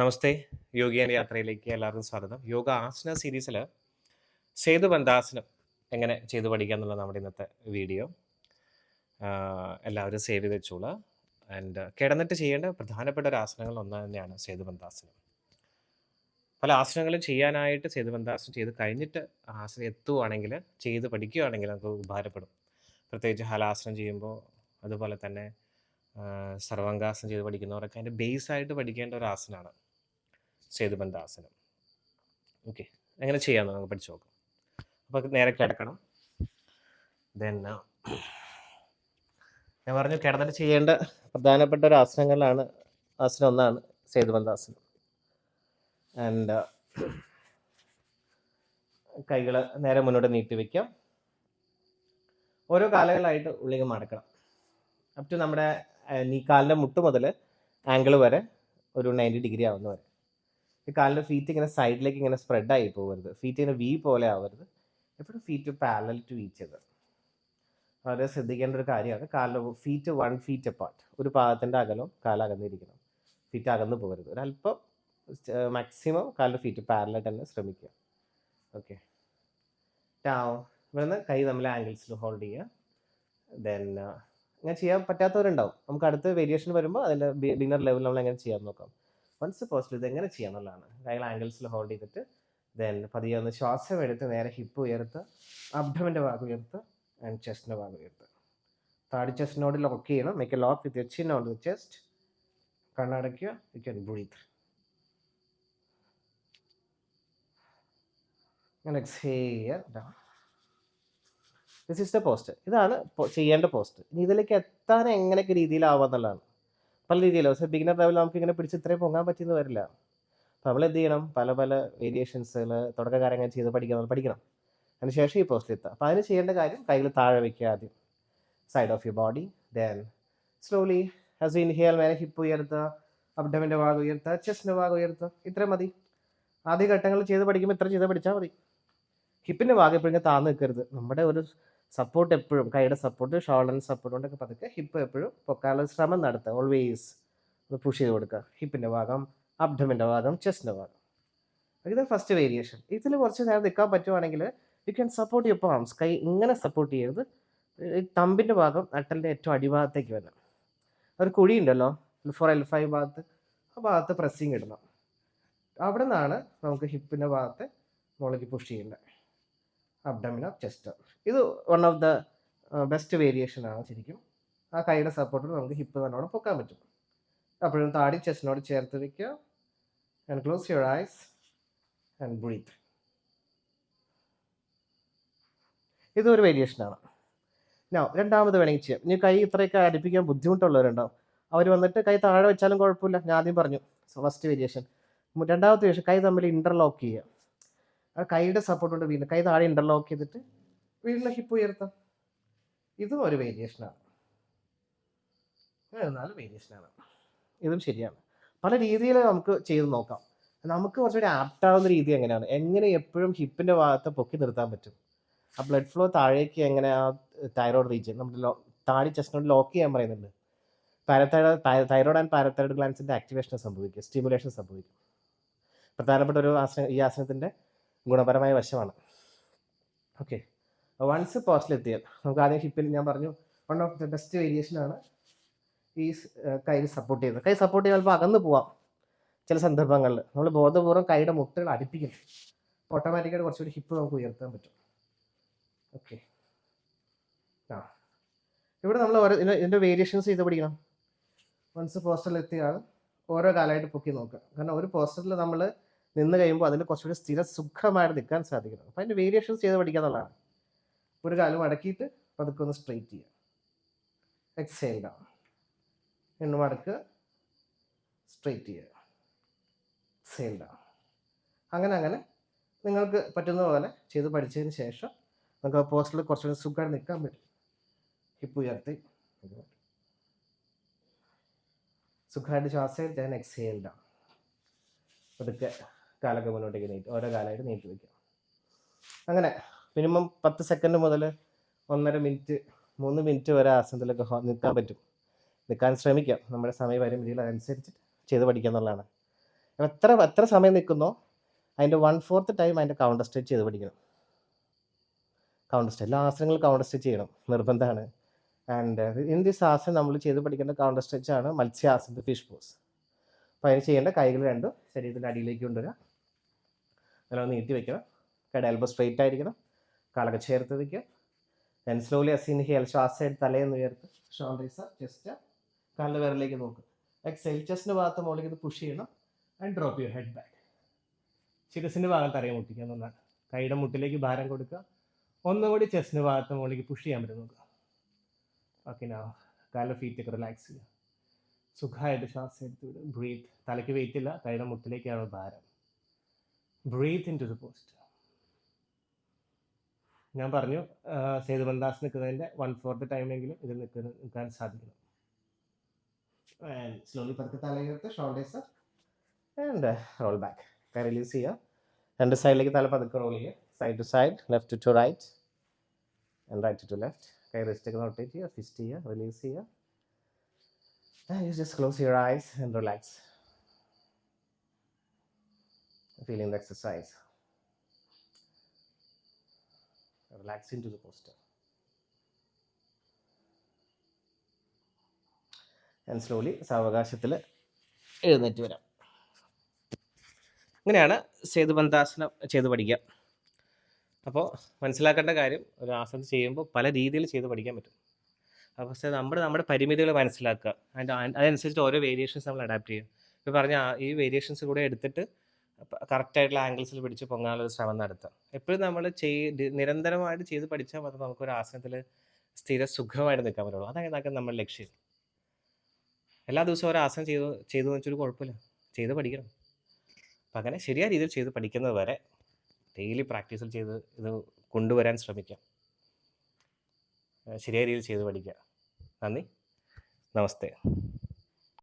നമസ്തേ. യോഗ യാത്രയിലേക്ക് എല്ലാവർക്കും സ്വാഗതം. യോഗ ആസന സീരീസിൽ സേതുബന്ധാസനം എങ്ങനെ ചെയ്തു പഠിക്കുക എന്നുള്ളത് നമ്മുടെ ഇന്നത്തെ വീഡിയോ. എല്ലാവരും സേവ് ചെയ്ത് വെച്ചോളുക. കിടന്നിട്ട് ചെയ്യേണ്ട പ്രധാനപ്പെട്ട ഒരു ആസനങ്ങളിൽ ഒന്ന് തന്നെയാണ് സേതുബന്ധാസനം. പല ആസനങ്ങളും ചെയ്യാനായിട്ട് സേതുബന്ധാസനം ചെയ്ത് കഴിഞ്ഞിട്ട് ആസനം എത്തുവാണെങ്കിൽ, ചെയ്ത് പഠിക്കുകയാണെങ്കിൽ നമുക്ക് ഉപകാരപ്പെടും. പ്രത്യേകിച്ച് ഹലാസനം ചെയ്യുമ്പോൾ, അതുപോലെ തന്നെ സർവാംഗാസനം ചെയ്ത് പഠിക്കുന്നവരൊക്കെ അതിൻ്റെ ബേസായിട്ട് പഠിക്കേണ്ട ഒരു ആസനമാണ് സേതുബന്ധാസനം. ഓക്കെ, എങ്ങനെ ചെയ്യാമെന്ന് നമുക്ക് പഠിച്ചു നോക്കാം. അപ്പോൾ നേരെ കിടക്കണം. ദെൻ ഞാൻ പറഞ്ഞു കിടന്നിട്ട് ചെയ്യേണ്ട പ്രധാനപ്പെട്ട ഒരു ആസനങ്ങളിലാണ് ആസനം ഒന്നാണ് സേതുബന്ധാസനം. ആൻഡ് കൈകൾ നേരെ മുന്നോട്ട് നീട്ടി വയ്ക്കാം. ഓരോ കാലുകളായിട്ട് ഉള്ളിൽ മടക്കണം. അപ് ടു നമ്മുടെ കാലിൻ്റെ മുട്ട് മുതൽ ആംഗിൾ വരെ ഒരു 90 ഡിഗ്രി ആവുന്ന വരെ. ഈ കാലിൻ്റെ ഫീറ്റ് ഇങ്ങനെ സൈഡിലേക്ക് ഇങ്ങനെ സ്പ്രെഡായി പോകരുത്. ഫീറ്റ് ഇങ്ങനെ വി പോലെ ആവരുത്. എപ്പോഴും feet parallel to each other. വളരെ ശ്രദ്ധിക്കേണ്ട ഒരു കാര്യമാണ്. കാലിൻ്റെ ഫീറ്റ് 1 ഫീറ്റ് അപ്പാർട്ട്, ഒരു പാദത്തിൻ്റെ അകലവും കാലകന്നിരിക്കണം. ഫീറ്റ് അകന്ന് പോകരുത്. ഒരല്പം മാക്സിമം കാലിൻ്റെ ഫീറ്റ് പാരലൽ തന്നെ ശ്രമിക്കുക. ഓക്കെ, ഇവിടുന്ന് കൈ നമ്മൾ ആംഗിൾസിൽ ഹോൾഡ് ചെയ്യുക. ദെൻ അങ്ങനെ ചെയ്യാൻ പറ്റാത്തവരുണ്ടാവും. നമുക്ക് അടുത്ത വേരിയേഷൻ വരുമ്പോൾ അതിൻ്റെ ബിഗിനർ ലെവൽ നമ്മൾ എങ്ങനെ ചെയ്യാൻ നോക്കാം. വൺസ് പോസ്റ്റ് ഇത് എങ്ങനെ ചെയ്യാന്നുള്ളതാണ്. കൈകൾ ആംഗിൾസിൽ ഹോൾഡ് ചെയ്തിട്ട് ദെൻ പതിയെ ഒന്ന് ശ്വാസം എടുത്ത് നേരെ ഹിപ്പ് ഉയർത്തുക, അബ്ഡമിൻ്റെ ഭാഗം ഉയർത്തുക, ആൻഡ് ചെസ്റ്റിൻ്റെ ഭാഗം ഉയർത്തുക. താടി ചെസ്റ്റിനോട് ലോക്ക് ചെയ്യണം. Make a lock with your chin on the chest. കണ്ണടയ്ക്കുക. You can breathe. Exhale down. This is the post. ഇതാണ് ചെയ്യേണ്ട പോസ്റ്റ്. ഇനി ഇതിലേക്ക് എത്താൻ എങ്ങനെയൊക്കെ രീതിയിലാവാന്നുള്ളതാണ്. പല രീതിയിലും പക്ഷേ ബിഗിനർ ലെവൽ നമുക്ക് ഇങ്ങനെ പിടിച്ച് ഇത്രയും പൊങ്ങാൻ പറ്റിയെന്ന് വരില്ല. അപ്പോൾ നമ്മൾ എന്ത് ചെയ്യണം, പല പല വേരിയേഷൻസുകൾ തുടക്കകാര്യങ്ങൾ ചെയ്ത് പഠിക്കണം. അതിനുശേഷം ഈ പോസ്റ്റിൽ എത്താം. അപ്പോൾ അതിന് ചെയ്യേണ്ട കാര്യം കൈകൾ താഴെ വയ്ക്കുക. ആദ്യം side of your body. Then slowly as you inhale മേലെ ഹിപ്പ് ഉയർത്തുക, അബ്ഡമിൻ്റെ ഭാഗം ഉയർത്തുക, ചെസ്റ്റിൻ്റെ ഭാഗം ഉയർത്തുക. ഇത്രയും മതി. ആദ്യ ഘട്ടങ്ങൾ ചെയ്ത് പഠിക്കുമ്പോൾ ഇത്ര ചെയ്ത് പഠിച്ചാൽ മതി. ഹിപ്പിൻ്റെ ഭാഗം എപ്പോഴും താഴ്ന്നു നിൽക്കരുത്. നമ്മുടെ ഒരു സപ്പോർട്ട് എപ്പോഴും കൈയുടെ സപ്പോർട്ട്, ഷോൾഡറിൻ്റെ സപ്പോർട്ട് കൊണ്ടൊക്കെ പതുക്കെ ഹിപ്പ് എപ്പോഴും പൊക്കാനുള്ള ശ്രമം നടത്തുക. ഓൾവേസ് ഒന്ന് പുഷ് ചെയ്ത് കൊടുക്കുക. ഹിപ്പിൻ്റെ ഭാഗം, അബ്ഡമിൻ്റെ ഭാഗം, ചെസ്റ്റിൻ്റെ ഭാഗം. ഇത് ഫസ്റ്റ് വേരിയേഷൻ. ഇതിൽ കുറച്ച് നേരം നിൽക്കാൻ പറ്റുവാണെങ്കിൽ you can support your palms. കൈ ഇങ്ങനെ സപ്പോർട്ട് ചെയ്യരുത്. തമ്പിൻ്റെ ഭാഗം നട്ടലിൻ്റെ ഏറ്റവും അടിഭാഗത്തേക്ക് വരണം. ഒരു കുഴി ഉണ്ടല്ലോ L4 L5 ഭാഗത്ത്, ആ ഭാഗത്ത് പ്രസ്സിങ് ഇടണം. അവിടെ നിന്നാണ് നമുക്ക് ഹിപ്പിൻ്റെ ഭാഗത്ത് മുകളിലേക്ക് പുഷ് ചെയ്യേണ്ടത്. അബ്ഡമിനോ ചെസ്റ്റോ. ഇത് one of the best variation ആണ് ശരിക്കും. ആ കൈയുടെ സപ്പോർട്ടിൽ നമുക്ക് ഹിപ്പ് നല്ലോണം പൊക്കാൻ പറ്റും. അപ്പോഴും താടി ചെസ്റ്റിനോട് ചേർത്ത് വയ്ക്കുക. And close your eyes and breath. ഇതൊരു വേരിയേഷനാണ്. രണ്ടാമത് വേണമെങ്കിൽ ചെയ്യാം. ഇനി കൈ ഇത്രയൊക്കെ അടുപ്പിക്കാൻ ബുദ്ധിമുട്ടുള്ളവരുണ്ടാവും. അവർ വന്നിട്ട് കൈ താഴെ വെച്ചാലും കുഴപ്പമില്ല. ഞാൻ ആദ്യം പറഞ്ഞു ഫസ്റ്റ് വേരിയേഷൻ. രണ്ടാമത്തെ വേരിയേഷൻ കൈ തമ്മിൽ ഇൻ്റർലോക്ക് ചെയ്യുക. ആ കൈയുടെ സപ്പോർട്ട് കൊണ്ട് വീണ്ടും കൈ താഴെ ഇൻ്റർലോക്ക് ചെയ്തിട്ട് വീണ്ടും ഹിപ്പ് ഉയർത്താം. ഇതും ഒരു വേരിയേഷനാണ്. 4 വേരിയേഷനാണ്. ഇതും ശരിയാണ്. പല രീതിയിൽ നമുക്ക് ചെയ്ത് നോക്കാം. നമുക്ക് കുറച്ചുകൂടി ആപ്റ്റാവുന്ന രീതി എങ്ങനെയാണ്, എങ്ങനെ എപ്പോഴും ഹിപ്പിൻ്റെ ഭാഗത്ത് പൊക്കി നിർത്താൻ പറ്റും. ആ ബ്ലഡ് ഫ്ലോ താഴേക്ക് എങ്ങനെ, ആ തൈറോയ്ഡ് റീജിയൻ നമ്മുടെ താടി ചെസ്റ്റിനോട് ലോക്ക് ചെയ്യാൻ പറയുന്നുണ്ട്. തൈറോയ്ഡ് ആൻഡ് പാരതൈറോയ്ഡ് ഗ്ലാൻസിൻ്റെ ആക്ടിവേഷൻ സംഭവിക്കും, സ്റ്റിമുലേഷൻ സംഭവിക്കും. പ്രധാനപ്പെട്ട ഒരു ആസനം ഈ ആസനത്തിൻ്റെ ഗുണപരമായ വശമാണ്. ഓക്കെ, വൺസ് പോസ്റ്റിലെത്തിയാൽ നമുക്ക് ആദ്യം ഹിപ്പിൽ ഞാൻ പറഞ്ഞു വൺ ഓഫ് ദ ബെസ്റ്റ് വേരിയേഷനാണ് ഈ കൈ സപ്പോർട്ട് ചെയ്യുന്നത്. കൈ സപ്പോർട്ട് ചെയ്യാൻ ചിലപ്പോൾ അകന്ന് പോവാം. ചില സന്ദർഭങ്ങളിൽ നമ്മൾ ബോധപൂർവ്വം കൈയുടെ മുട്ടുകൾ അടുപ്പിക്കണം. ഓട്ടോമാറ്റിക്കായിട്ട് കുറച്ചുകൂടി ഹിപ്പ് നമുക്ക് ഉയർത്താൻ പറ്റും. ഓക്കെ, ഇവിടെ നമ്മൾ ഇതിൻ്റെ വേരിയേഷൻസ് ചെയ്ത് പഠിക്കണം. വൺസ് പോസ്റ്ററിലെത്തിയാൽ ഓരോ കാലമായിട്ട് പൊക്കി നോക്കുക. കാരണം ഒരു പോസ്റ്ററിൽ നമ്മൾ നിന്ന് കഴിയുമ്പോൾ അതിൽ കുറച്ചുകൂടി സ്ഥിര സുഖമായിട്ട് നിൽക്കാൻ സാധിക്കണം. അപ്പോൾ അതിൻ്റെ വേരിയേഷൻസ് ചെയ്ത് പഠിക്കുക എന്നുള്ളതാണ്. ഒരു കാലം മടക്കിയിട്ട് പതുക്കെ ഒന്ന് സ്ട്രെയിറ്റ് ചെയ്യുക. Exhale down. എണ്ണ മടക്കുക, സ്ട്രെയിറ്റ് ചെയ്യുക, എക്സേൽ ഡൗൺ. അങ്ങനെ നിങ്ങൾക്ക് പറ്റുന്ന പോലെ ചെയ്ത് പഠിച്ചതിന് ശേഷം നമുക്ക് ആ പോസ്റ്ററിൽ കുറച്ചുകൂടി സുഖമായിട്ട് നിൽക്കാൻ പറ്റും. ഹിപ്പ് ഉയർത്തി സുഖമായിട്ട് ശ്വാസം എടുത്ത് എക്സേൽ ഡൗൺ. പതുക്കെ കാലൊക്കെ മുന്നോട്ടേക്ക് നീട്ടി ഓരോ കാലമായിട്ട് നീട്ടി വയ്ക്കുക. അങ്ങനെ മിനിമം 10 സെക്കൻഡ് മുതൽ 1.5 മിനിറ്റ് 3 മിനിറ്റ് വരെ ആസനത്തിലൊക്കെ നിൽക്കാൻ പറ്റും. നിൽക്കാൻ ശ്രമിക്കാം. നമ്മുടെ സമയപരിമിതികൾ അതനുസരിച്ച് ചെയ്ത് പഠിക്കുക എന്നുള്ളതാണ്. എത്ര സമയം നിൽക്കുന്നോ അതിൻ്റെ 1/4 ടൈം അതിൻ്റെ കൗണ്ടർ സ്ട്രെച്ച് ചെയ്ത് പഠിക്കണം. കൗണ്ടർ സ്ട്രെച്ച് എല്ലാ ആസനങ്ങളും കൗണ്ടർ സ്ട്രെച്ച് ചെയ്യണം, നിർബന്ധമാണ്. ആൻഡ് ഇൻ ദിസ് ആസനം നമ്മൾ ചെയ്ത് പഠിക്കേണ്ട കൗണ്ടർ സ്ട്രെച്ച് ആണ് മത്സ്യാസനം, ഫിഷ് പോസ്. അപ്പോൾ അതിന് ചെയ്യേണ്ട കൈകൾ രണ്ടും ശരീരത്തിൻ്റെ അടിയിലേക്ക് കൊണ്ടുവരിക, നല്ലോണം നീട്ടി വയ്ക്കണം, കൈയുടെ എൽബോ സ്ട്രെയിറ്റ് ആയിരിക്കണം, കാലൊക്കെ ചേർത്ത് വയ്ക്കുക. ദെൻ സ്ലോലി ഇൻഹേൽ, ശ്വാസം എടുത്ത് തലയെന്ന് ഉയർത്ത്, ഷോൾഡേഴ്സ് ചെസ്റ്റ് കാലിൻ്റെ വിരലിലേക്ക് നോക്കുക. എക്സൈൽ, ചെസ്റ്റിൻ്റെ ഭാഗത്ത് മുകളിലേക്ക് ഇത് പുഷ് ചെയ്യണം and drop your head back. ശിരസിൻ്റെ ഭാഗം തറയെ മുട്ടിക്കുക എന്നുള്ളതാണ്. കൈയുടെ മുട്ടിലേക്ക് ഭാരം കൊടുക്കുക, ഒന്നുകൂടി ചെസ്റ്റിൻ്റെ ഭാഗത്ത് മുകളിലേക്ക് പുഷ് ചെയ്യാൻ പറ്റും നോക്കുക. ഓക്കെ, കാലിൻ്റെ ഫീറ്റൊക്കെ റിലാക്സ് ചെയ്യുക, സുഖമായിട്ട് ശ്വാസം എടുത്ത് വിടുക. ബ്രീത്ത്, തലയ്ക്ക് വെയിറ്റ് ഇല്ല, കൈയുടെ മുട്ടിലേക്കാണ് ഭാരം. Breathe in to the post. ഞാൻ പറഞ്ഞു സേതുബന്ധാസ് നിൽക്കുന്നതിൻ്റെ 1/4 ടൈമെങ്കിലും ഇത് നിൽക്കാൻ സാധിക്കണം. ആൻഡ് സ്ലോലി പതുക്കെ തലയുയർത്ത്, ഷോൾഡേഴ്സ് ആൻഡ് റോൾ ബാക്ക്. കൈ റിലീസ് ചെയ്യുക, രണ്ട് സൈഡിലേക്ക് തല പതുക്കെ റോൾ ചെയ്യുക, side to side, left to right and right to left. കൈ റിസ്റ്റൊക്കെ റൊട്ടേറ്റ് ചെയ്യുക, ഫിസ്റ്റ് ചെയ്യുക, റിലീസ് ചെയ്യുക. And you just close your eyes and relax. Feeling the exercise. Relax into the posture. And slowly സാവകാശത്തിൽ എഴുന്നേറ്റ് വരാം. ഇങ്ങനെയാണ് സേതുബന്ധാസനം ചെയ്ത് പഠിക്കുക. അപ്പോൾ മനസ്സിലാക്കേണ്ട കാര്യം, ഒരു ആസനം ചെയ്യുമ്പോൾ പല രീതിയിൽ ചെയ്ത് പഠിക്കാൻ പറ്റും. പക്ഷേ നമ്മുടെ പരിമിതികൾ മനസ്സിലാക്കുക, അതനുസരിച്ച് ഓരോ വേരിയേഷൻസ് നമ്മൾ അഡാപ്റ്റ് ചെയ്യും. ഇപ്പോൾ പറഞ്ഞ ഈ വേരിയേഷൻസ് കൂടെ എടുത്തിട്ട് കറക്റ്റായിട്ടുള്ള ആംഗിൾസിൽ പിടിച്ച് പൊങ്ങാനുള്ളൊരു ശ്രമം നടത്തുക. എപ്പോഴും നമ്മൾ നിരന്തരമായിട്ട് ചെയ്ത് പഠിച്ചാൽ മാത്രമേ നമുക്കൊരു ആസനത്തിൽ സ്ഥിര സുഖമായിട്ട് നിൽക്കാൻ പറ്റുള്ളൂ. അതാണ് നമ്മുടെ ലക്ഷ്യം. എല്ലാ ദിവസവും ഒരു ആസനം ചെയ്തു വെച്ചൊരു കുഴപ്പമില്ല, ചെയ്ത് പഠിക്കണം. അപ്പം അങ്ങനെ ശരിയായ രീതിയിൽ ചെയ്ത് പഠിക്കുന്നത് വരെ ഡെയിലി പ്രാക്ടീസിൽ ചെയ്ത് ഇത് കൊണ്ടുവരാൻ ശ്രമിക്കാം. ശരിയായ രീതിയിൽ ചെയ്ത് പഠിക്കുക. നന്ദി, നമസ്തേ.